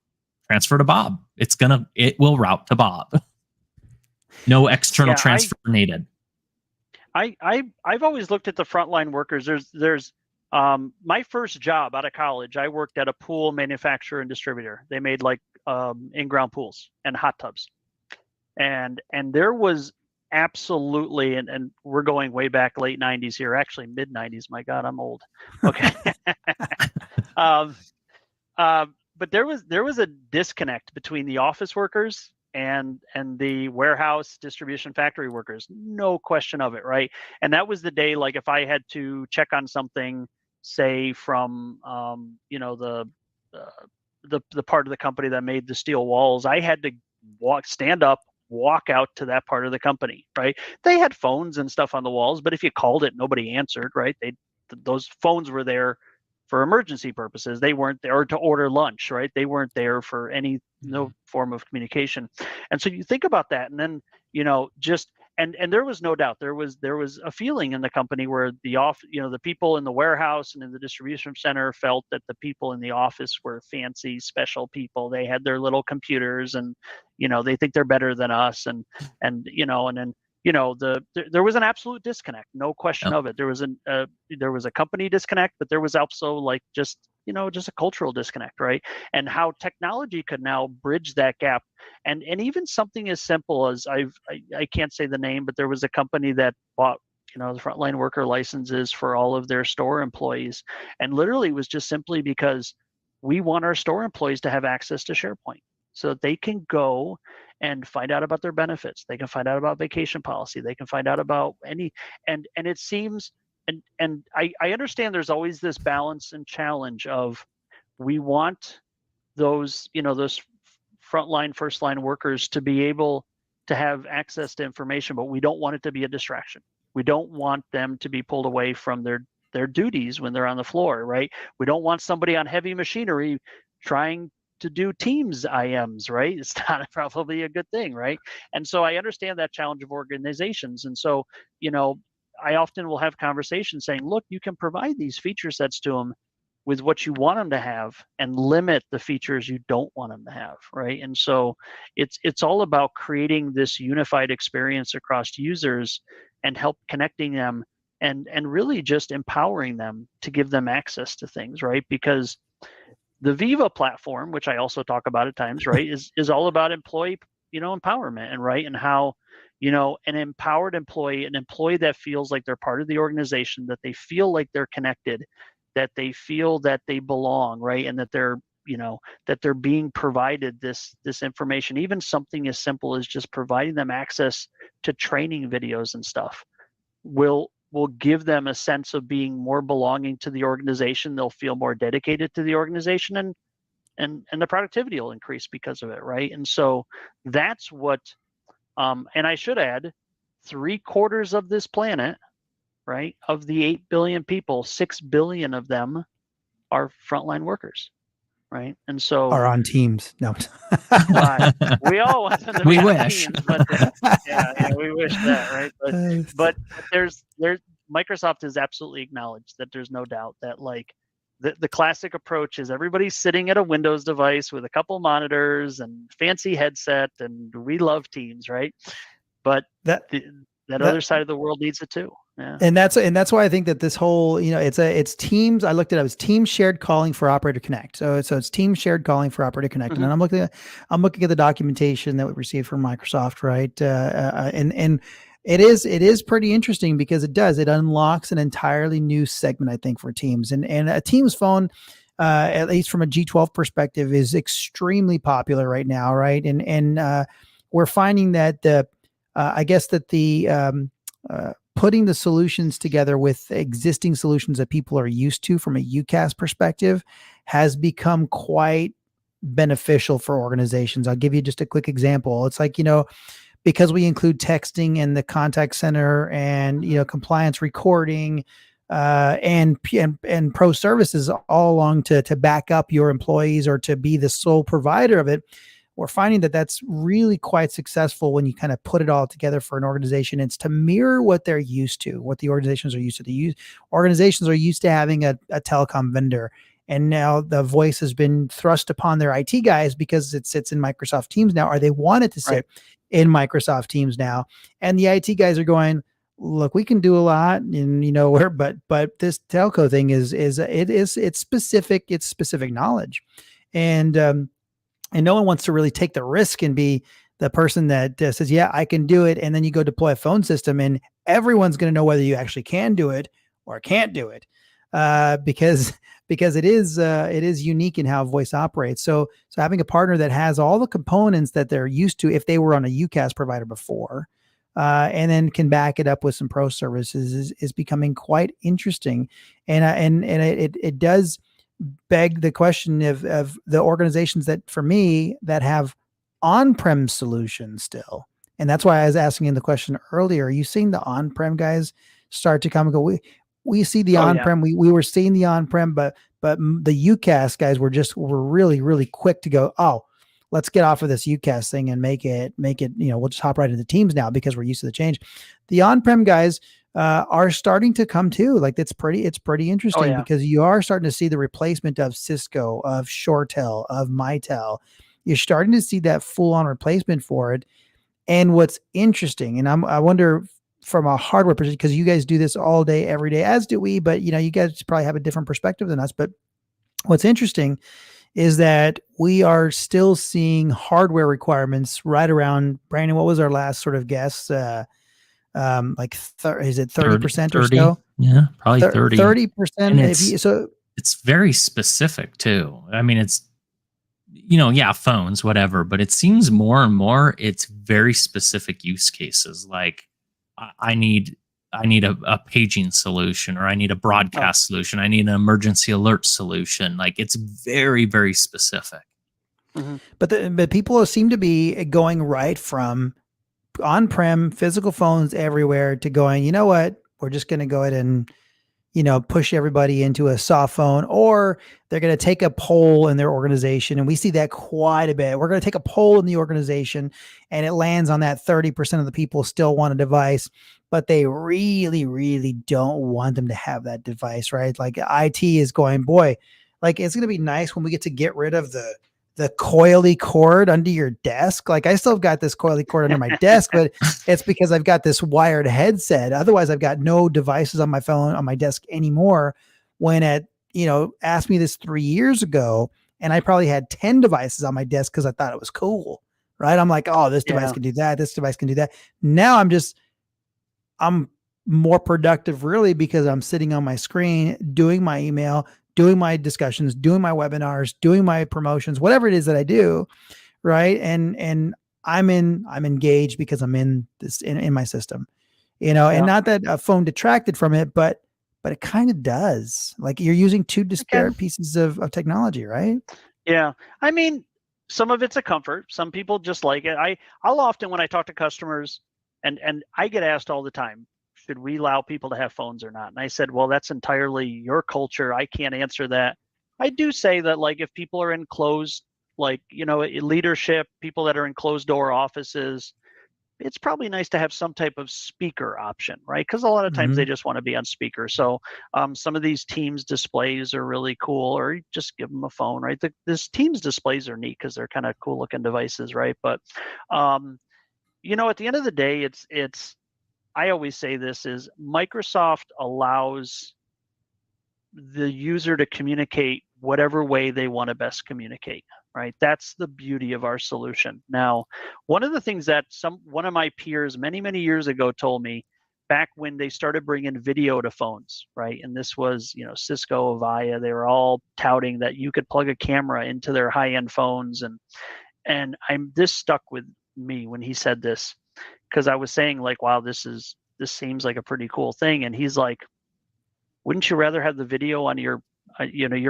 transfer to Bob. It will route to Bob. No external transfer needed. I've always looked at the frontline workers. There's my first job out of college, I worked at a pool manufacturer and distributor. They made like in-ground pools and hot tubs. And there was absolutely, and we're going way back late 90s here, actually mid 90s. My God, I'm old. Okay. But there was a disconnect between the office workers and the warehouse distribution factory workers. No question of it, right? And that was the day, like if I had to check on something, say from the part of the company that made the steel walls, I had to stand up, walk out to that part of the company, right? They had phones and stuff on the walls, but if you called it, nobody answered, right? Those phones were there for emergency purposes. They weren't there to order lunch, right? They weren't there for no form of communication. And so you think about that, and then and there was no doubt there was a feeling in the company where the people in the warehouse and in the distribution center felt that the people in the office were fancy, special people. They had their little computers, and they think they're better than us, and then there was an absolute disconnect, no question of it. There was a company disconnect, but there was also like just a cultural disconnect, right? And how technology could now bridge that gap. And even something as simple as I can't say the name, but there was a company that bought the frontline worker licenses for all of their store employees, and literally was just simply because we want our store employees to have access to SharePoint so that they can go and find out about their benefits. They can find out about vacation policy. They can find out about and it seems, and I understand there's always this balance and challenge of, we want those frontline, first line workers to be able to have access to information, but we don't want it to be a distraction. We don't want them to be pulled away from their duties when they're on the floor, right? We don't want somebody on heavy machinery trying to do Teams IMs, right? It's not probably a good thing, right? And so I understand that challenge of organizations. And so, I often will have conversations saying, look, you can provide these feature sets to them with what you want them to have, and limit the features you don't want them to have, right? And so it's all about creating this unified experience across users and help connecting them and really just empowering them to give them access to things, right? Because the Viva platform, which I also talk about at times, right, is all about employee, empowerment, and right, and how, an empowered employee, an employee that feels like they're part of the organization, that they feel like they're connected, that they feel that they belong, right, and that they're being provided this information, even something as simple as just providing them access to training videos and stuff, will give them a sense of being more belonging to the organization. They'll feel more dedicated to the organization, and the productivity will increase because of it, right? And so that's what, and I should add, 3/4 of this planet, right, of the 8 billion people, 6 billion of them are frontline workers, right? And so are on Teams. No, we all want them to be on Teams, but we wish that, right? But there's Microsoft has absolutely acknowledged that there's no doubt that, like, the classic approach is everybody's sitting at a Windows device with a couple monitors and fancy headset, and we love Teams, right? But that other side of the world needs it too. Yeah. And that's why I think that this whole, it's Teams. I looked at it as Teams shared calling for Operator Connect. So it's Teams shared calling for Operator Connect. And I'm looking at the documentation that we received from Microsoft, right? And it is pretty interesting because it unlocks an entirely new segment, I think, for Teams. And a Teams phone, at least from a G12 perspective, is extremely popular right now, right? And we're finding that I guess that putting the solutions together with existing solutions that people are used to from a UCaaS perspective has become quite beneficial for organizations. I'll give you just a quick example. It's like, because we include texting in the contact center and, compliance recording, and pro services all along to back up your employees or to be the sole provider of it. We're finding that that's really quite successful when you kind of put it all together for an organization. It's to mirror what they're used to, what the organizations are used to. Organizations are used to having a telecom vendor, and now the voice has been thrust upon their IT guys because it sits in Microsoft Teams now, or they want it to sit in Microsoft Teams now. And the IT guys are going, look, we can do a lot, and but this telco thing it's specific knowledge, and no one wants to really take the risk and be the person that says, yeah, I can do it. And then you go deploy a phone system and everyone's going to know whether you actually can do it or can't do it. Because it is unique in how voice operates. So having a partner that has all the components that they're used to, if they were on a UCaaS provider before, and then can back it up with some pro services is becoming quite interesting. And it does beg the question of the organizations that, for me, that have on-prem solutions still. And that's why I was asking in the question earlier, are you seeing the on-prem guys start to come and go? We see the on-prem, we were seeing the on-prem, but the UCaaS guys were really, really quick to go, oh, let's get off of this UCaaS thing and make it, we'll just hop right into Teams now because we're used to the change. The on-prem guys are starting to come too. Like it's pretty interesting because you are starting to see the replacement of Cisco, of ShoreTel, of Mitel. You're starting to see that full-on replacement for it. And what's interesting, and I wonder from a hardware perspective, because you guys do this all day, every day, as do we, but you guys probably have a different perspective than us. But what's interesting is that we are still seeing hardware requirements right around, Brandon, what was our last sort of guess? Is it 30% or so? Yeah, probably 30%. So it's very specific too. I mean, it's, phones, whatever, but it seems more and more it's very specific use cases. Like I need a paging solution, or I need a broadcast solution. I need an emergency alert solution. Like it's very, very specific. Mm-hmm. But people seem to be going right from on-prem physical phones everywhere to going, you know what, we're just going to go ahead and, push everybody into a soft phone, or they're going to take a poll in their organization. And we see that quite a bit. We're going to take a poll in the organization and it lands on that 30% of the people still want a device, but they really, really don't want them to have that device, right? Like IT is going, boy, like it's going to be nice when we get to get rid of the coily cord under your desk. Like I still have got this coily cord under my desk, but it's because I've got this wired headset. Otherwise I've got no devices on my phone, on my desk anymore. When asked me this 3 years ago, and I probably had 10 devices on my desk because I thought it was cool, right? I'm like, oh, this device can do that. This device can do that. Now I'm more productive really because I'm sitting on my screen, doing my email, doing my discussions, doing my webinars, doing my promotions, whatever it is that I do, right? And I'm engaged because I'm in this in my system, and not that a phone detracted from it, but it kind of does. Like you're using two disparate pieces of technology, right? Yeah. I mean, some of it's a comfort. Some people just like it. I'll often, when I talk to customers, and I get asked all the time, should we allow people to have phones or not? And I said, well, that's entirely your culture. I can't answer that. I do say that, like, if people are in closed, like, leadership, people that are in closed door offices, it's probably nice to have some type of speaker option, right? Because a lot of times they just want to be on speaker. So some of these Teams displays are really cool, or you just give them a phone, right? This Teams displays are neat because they're kind of cool looking devices, right? But at the end of the day, it's I always say this is Microsoft allows the user to communicate whatever way they want to best communicate, right? That's the beauty of our solution. Now, one of the things that one of my peers many years ago told me, back when they started bringing video to phones, right? And this was, Cisco, Avaya, they were all touting that you could plug a camera into their high-end phones. And this stuck with me when he said this, because I was saying like, wow, this seems like a pretty cool thing. And he's like, wouldn't you rather have the video on your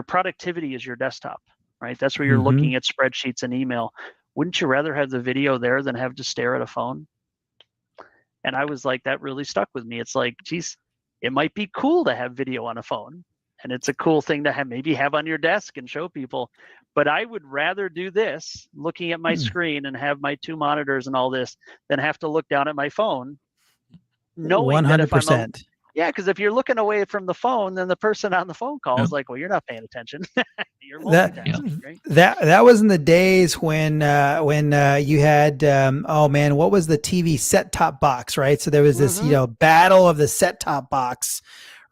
productivity is your desktop, right? That's where you're looking at spreadsheets and email. Wouldn't you rather have the video there than have to stare at a phone? And I was like, that really stuck with me. It's like, geez, it might be cool to have video on a phone, and it's a cool thing to maybe have on your desk and show people. But I would rather do this, looking at my screen and have my 2 monitors and all this, than have to look down at my phone, knowing 100%. That if I'm because if you're looking away from the phone, then the person on the phone call is like, well, you're not paying attention. You're multitasking, right? That was in the days when you had what was the TV set-top box, right? So there was this battle of the set-top box,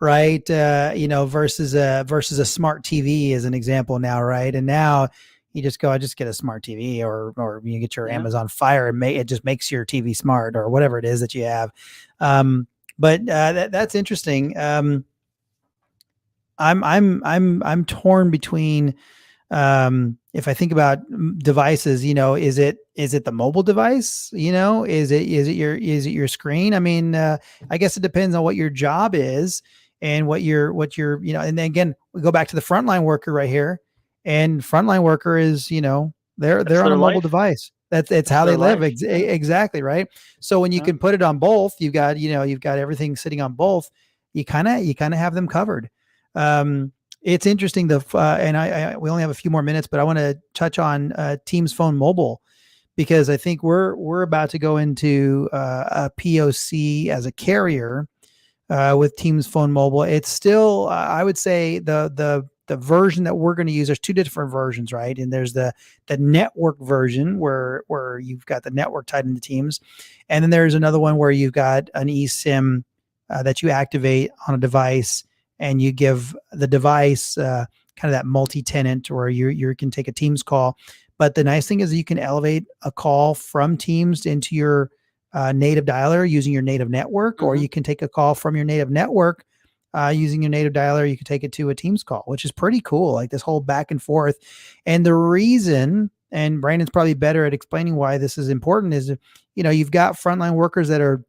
right? Versus a smart TV as an example now, right? And now you just go, I just get a smart TV, or you get your Amazon Fire, and it just makes your TV smart, or whatever it is that you have. But that's interesting. I'm torn between, if I think about devices, is it the mobile device? Is it your screen? I mean, I guess it depends on what your job is and what your, and then again, we go back to the frontline worker right here, and frontline worker is, they're on a mobile device. It's how they live. Exactly. Right. So when you can put it on both, you've got everything sitting on both. You kind of have them covered. It's interesting. And we only have a few more minutes, but I want to touch on Teams Phone Mobile, because I think we're about to go into a POC as a carrier with Teams Phone Mobile. It's still, I would say the version that we're going to use, there's 2 different versions, right? And there's the network version where you've got the network tied into Teams. And then there's another one where you've got an eSIM that you activate on a device, and you give the device kind of that multi-tenant where you can take a Teams call. But the nice thing is you can elevate a call from Teams into your native dialer using your native network, or you can take a call from your native network using your native dialer. You could take it to a Teams call, which is pretty cool. Like this whole back and forth. And the reason, and Brandon's probably better at explaining why this is important, is, you've got frontline workers that are,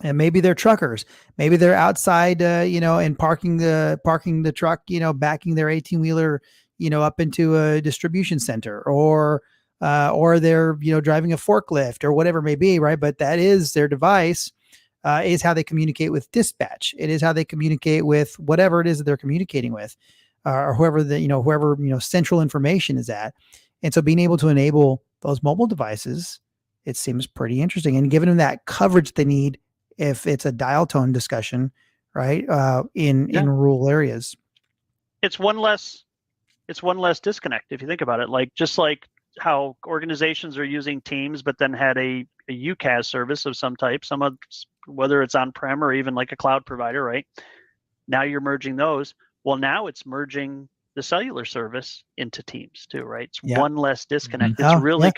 and maybe they're truckers, maybe they're outside, and parking the truck, backing their 18-wheeler, up into a distribution center, or they're, driving a forklift or whatever it may be. Right. But that is their device. Is how they communicate with dispatch. It is how they communicate with whatever it is that they're communicating with, or whoever central information is at. And so being able to enable those mobile devices, it seems pretty interesting, and giving them that coverage they need if it's a dial tone discussion, right? In rural areas. It's one less disconnect if you think about it. Just like how organizations are using Teams, but then had a UCaaS service of some type, whether it's on-prem or even like a cloud provider, right? Now you're merging those. Well, now it's merging the cellular service into Teams too, right? It's one less disconnect. It's really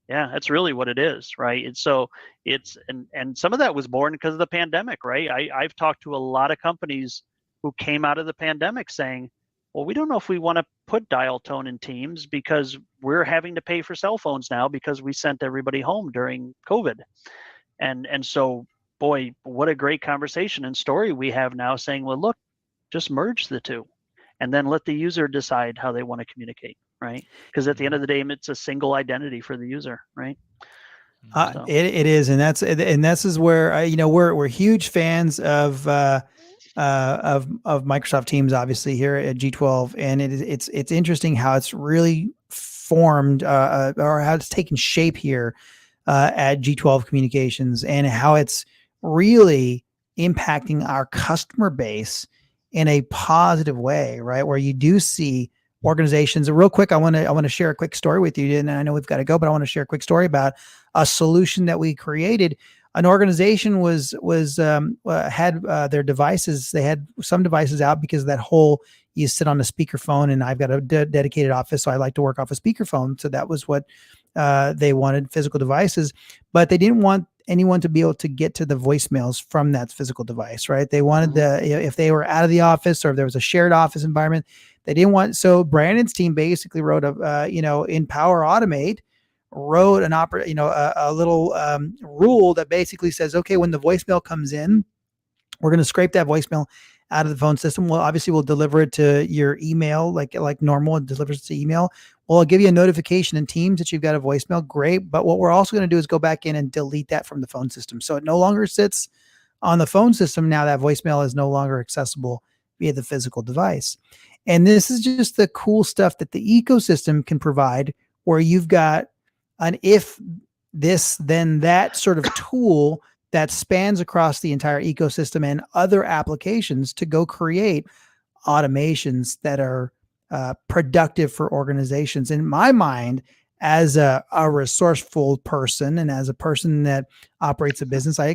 that's really what it is, right? And so and some of that was born because of the pandemic, right? I've talked to a lot of companies who came out of the pandemic saying, well, we don't know if we want to put dial tone in Teams because we're having to pay for cell phones now because we sent everybody home during COVID. And so, boy, what a great conversation and story we have now saying, well, look, just merge the two and then let the user decide how they want to communicate, right? Because at the end of the day, it's a single identity for the user, right? It is. And this is where, we're huge fans of Microsoft Teams, obviously, here at G12, and it's interesting how it's really formed, or how it's taken shape here at G12 Communications, and how it's really impacting our customer base in a positive way, right? Where you do see organizations. Real quick, I want to share a quick story with you, and I know we've got to go, but I want to share a quick story about a solution that we created. An organization had their devices. They had some devices out because of that whole you sit on a speakerphone, and I've got a dedicated office, so I like to work off a speakerphone. So that was what they wanted, physical devices, but they didn't want anyone to be able to get to the voicemails from that physical device, right? They wanted if they were out of the office or if there was a shared office environment, they didn't want. So Brandon's team basically wrote in Power Automate, wrote a little rule that basically says, okay, when the voicemail comes in, we're going to scrape that voicemail out of the phone system. Well, obviously we'll deliver it to your email, like normal. It delivers to email. Well, I'll give you a notification in Teams that you've got a voicemail. Great. But what we're also going to do is go back in and delete that from the phone system. So it no longer sits on the phone system. Now that voicemail is no longer accessible via the physical device. And this is just the cool stuff that the ecosystem can provide, where you've got an if this, then that sort of tool that spans across the entire ecosystem and other applications to go create automations that are productive for organizations. In my mind, as a resourceful person and as a person that operates a business, I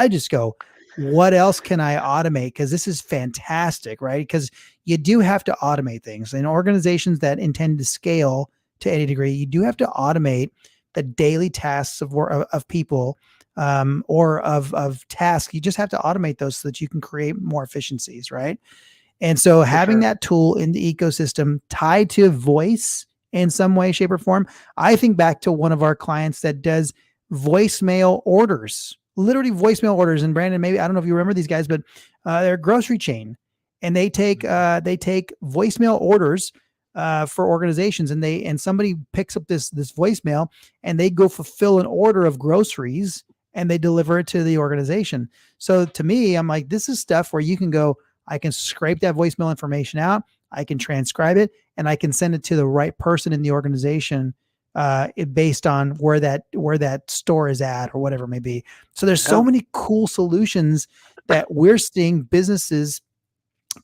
just go, what else can I automate? Because this is fantastic, right? Because you do have to automate things. In organizations that intend to scale to any degree, you do have to automate the daily tasks of people or of tasks. You just have to automate those so that you can create more efficiencies, right? And so having that tool in the ecosystem tied to voice in some way, shape, or form. I think back to one of our clients that does voicemail orders, literally voicemail orders. And Brandon, maybe, I don't know if you remember these guys, but they're a grocery chain, and they take voicemail orders for organizations, and somebody picks up this voicemail, and they go fulfill an order of groceries, and they deliver it to the organization. So to me, I'm like, this is stuff where you can go, I can scrape that voicemail information out, I can transcribe it, and I can send it to the right person in the organization based on where that store is at or whatever it may be. So there's so many cool solutions that we're seeing businesses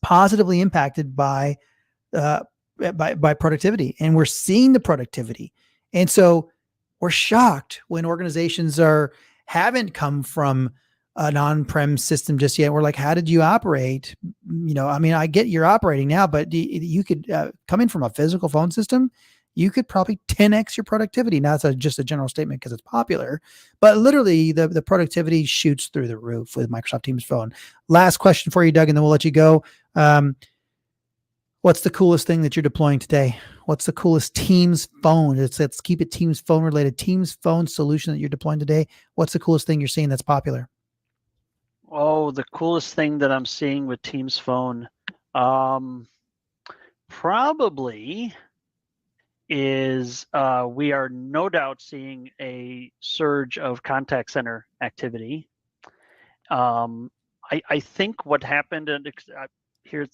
positively impacted by productivity, and we're seeing the productivity. And so we're shocked when organizations haven't come from an on-prem system just yet. We're like, how did you operate? I mean, I get you're operating now, but you could come in from a physical phone system. You could probably 10x your productivity. Now it's just a general statement because it's popular, but literally the productivity shoots through the roof with Microsoft Teams Phone. Last question for you, Doug, and then we'll let you go. What's the coolest thing that you're deploying today? What's the coolest Teams Phone? Let's keep it Teams Phone related. Teams Phone solution that you're deploying today. What's the coolest thing you're seeing that's popular? Oh, the coolest thing that I'm seeing with Teams Phone, probably is we are no doubt seeing a surge of contact center activity. I think what happened, and here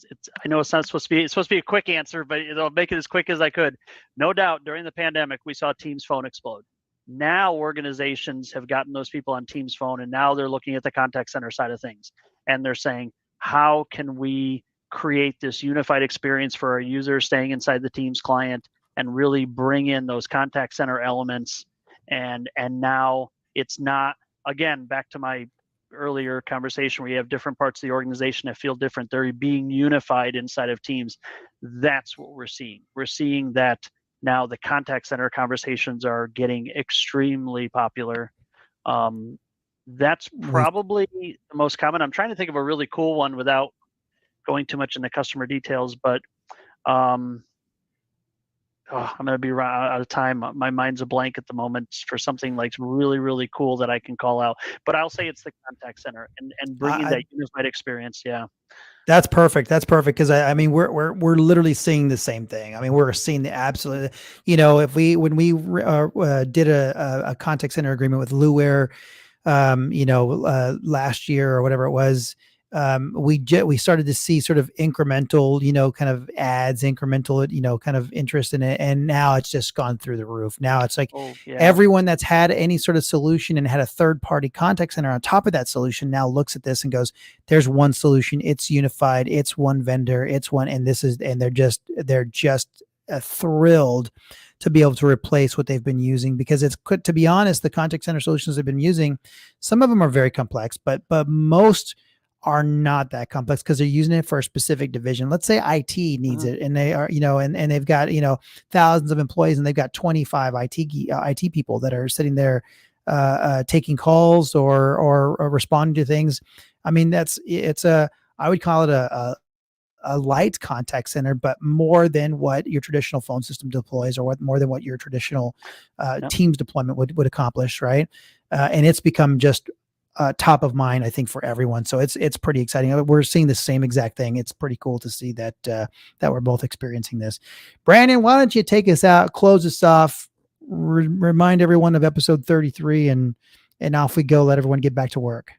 I know it's supposed to be a quick answer, but I'll make it as quick as I could. No doubt during the pandemic, we saw Teams Phone explode. Now organizations have gotten those people on Teams Phone, and now they're looking at the contact center side of things, and they're saying, how can we create this unified experience for our users staying inside the Teams client and really bring in those contact center elements? And now it's not, again, back to my earlier conversation where you have different parts of the organization that feel different. They're being unified inside of Teams. That's what we're seeing. We're seeing that now the contact center conversations are getting extremely popular. That's probably the most common. I'm trying to think of a really cool one without going too much into customer details, but I'm going to be out of time. My mind's a blank at the moment for something like really, really cool that I can call out. But I'll say it's the contact center and bringing that unified experience. Yeah. That's perfect. That's perfect. Cause I mean, we're literally seeing the same thing. I mean, we're seeing the absolute, when we did a contact center agreement with Luware, last year or whatever it was, we started to see sort of incremental, kind of ads, incremental, kind of interest in it. And now it's just gone through the roof. Now it's like everyone that's had any sort of solution and had a third party contact center on top of that solution now looks at this and goes, there's one solution. It's unified. It's one vendor. It's one. And they're just thrilled to be able to replace what they've been using, because to be honest, the contact center solutions they've been using, some of them are very complex, but most are not that complex because they're using it for a specific division. Let's say IT needs it, and they are, and they've got, thousands of employees, and they've got 25 IT people that are sitting there taking calls or responding to things. I mean, I would call it a light contact center, but more than what your traditional phone system deploys, or more than what your traditional Teams deployment would accomplish, right? And it's become just top of mind, I think, for everyone. So it's pretty exciting. We're seeing the same exact thing. It's pretty cool to see that we're both experiencing this. Brandon, why don't you take us out, close us off, remind everyone of episode 33, and off we go. Let everyone get back to work.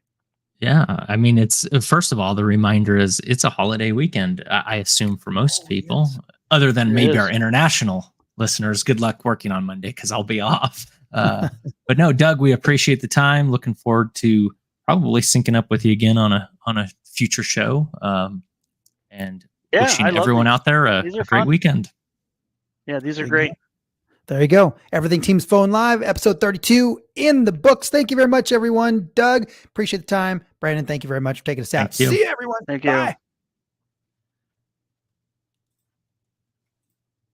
Yeah, I mean, it's first of all, the reminder is it's a holiday weekend. I assume for most people, yes. Other than maybe our international listeners. Good luck working on Monday because I'll be off. But no, Doug, we appreciate the time. Looking forward to probably syncing up with you again on a future show. And wishing everyone out there a great weekend. Yeah, these are great. There you go. Everything Teams Phone Live, episode 32 in the books. Thank you very much, everyone. Doug, appreciate the time. Brandon, thank you very much for taking us out. See you, everyone. Thank you. Bye.